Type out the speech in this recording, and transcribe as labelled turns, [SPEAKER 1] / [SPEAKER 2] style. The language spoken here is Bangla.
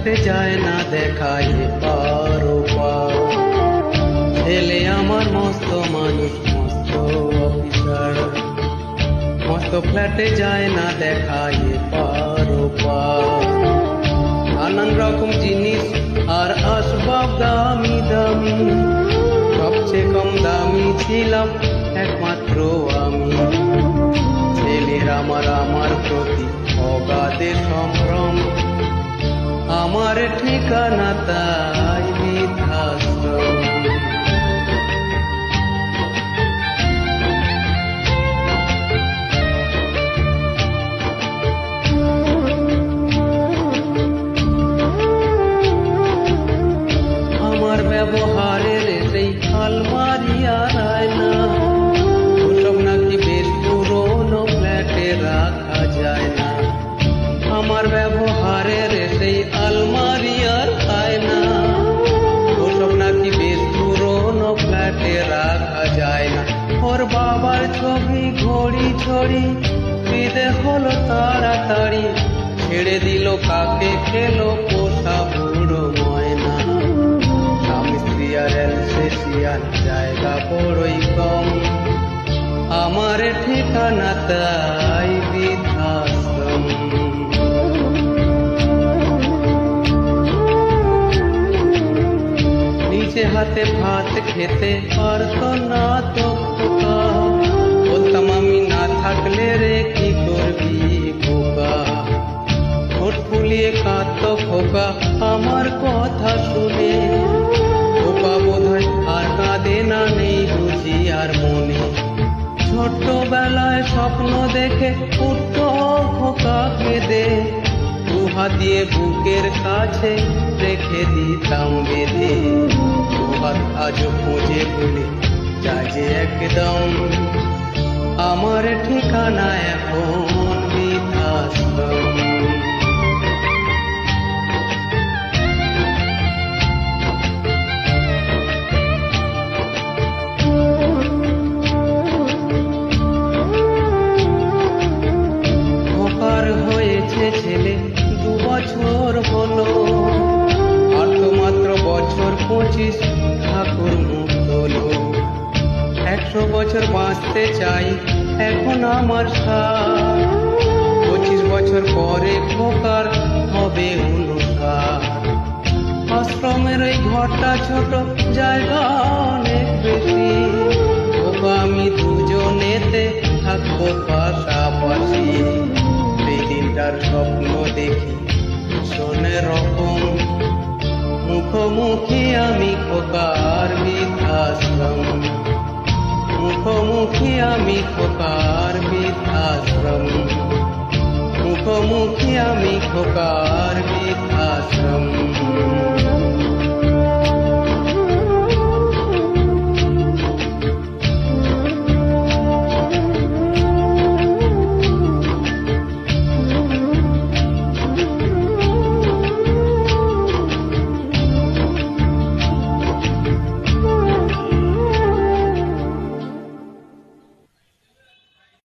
[SPEAKER 1] ফ্ল্যাটে যায় না দেখায় পার ওপার। ছেলে আমার মস্ত মানুষ, মস্ত অফিসার, মস্ত ফ্ল্যাটে যায় না দেখায় পার ওপার। নানান রকম জিনিস আর আসবাব দামি দামি, সবচেয়ে কম দামি ছিলাম একমাত্র আমি। ছেলের আমার প্রতি অগাধে সম্ভ্রম, আমার ঠিকানা তাই বৃদ্ধাশ্রম। আমার ব্যবহারের সেই আলমারি আর আয়না, ওসব নাকি বেশ পুরোনো ফ্ল্যাটে রাখা যায় না। আমার ব্যবহারের সেই আলমারি আর আয়না, ওসব নাকি বেশ পুরোনো ফ্ল্যাটে রাখা যায় না। ওর বাবার ছবি ঘড়ি ছড়ি বিদে হলো তাড়াতাড়ি, ছেড়ে দিল কাকে খেলো পোষা বুড়ো ময়না। স্বামী স্ত্রী আর এলসেশিয়ার জায়গা বড়ই কম, আমার ঠিকানা তাই বৃদ্ধাশ্রম। নিজে হাতে ভাত খেতে পারতো না তো খোকা, বলতাম আমি না থাকলে রে কি করবি বোকা। ঠোঁট ফুলিয়ে কাঁদতো খোকা আমার কথা শুনে, খোকা বোধহয় আর কাঁদে না, নেই বুঝি আর মনে। ছোট্টবেলায় স্বপ্ন দেখে উঠতো খোকা কেঁদে, দুহাত দিয়ে বুকের কাছে রেখে দিতাম বেঁধে। দুহাত আজও খুঁজে ভুলে যায় যে একদম, আমার ঠিকানা এখন বৃদ্ধাশ্রম। হয়েছে ছেলে 2 বছর হলো, আর তো মাত্র বছর 25 ঠাকুর মুখ তোলো। 100 বছর বাঁচতে চাই এখন আমার সাথ, 25 বছর পরে খোকার হবে 59। আশ্রমের ওই ঘরটা ছোট, জায়গা অনেক বেশি, খোকা আমি দুজনেতে থাকবো পাশাপাশি। সেই দিনটার স্বপ্ন দেখি ভীষণ রকম, মুখোমুখি আমি খোকার বৃদ্ধাশ্রম। মুখোমুখি আমি খোকার বৃদ্ধাশ্রম। মুখোমুখি আমি খোকার বৃদ্ধাশ্রম।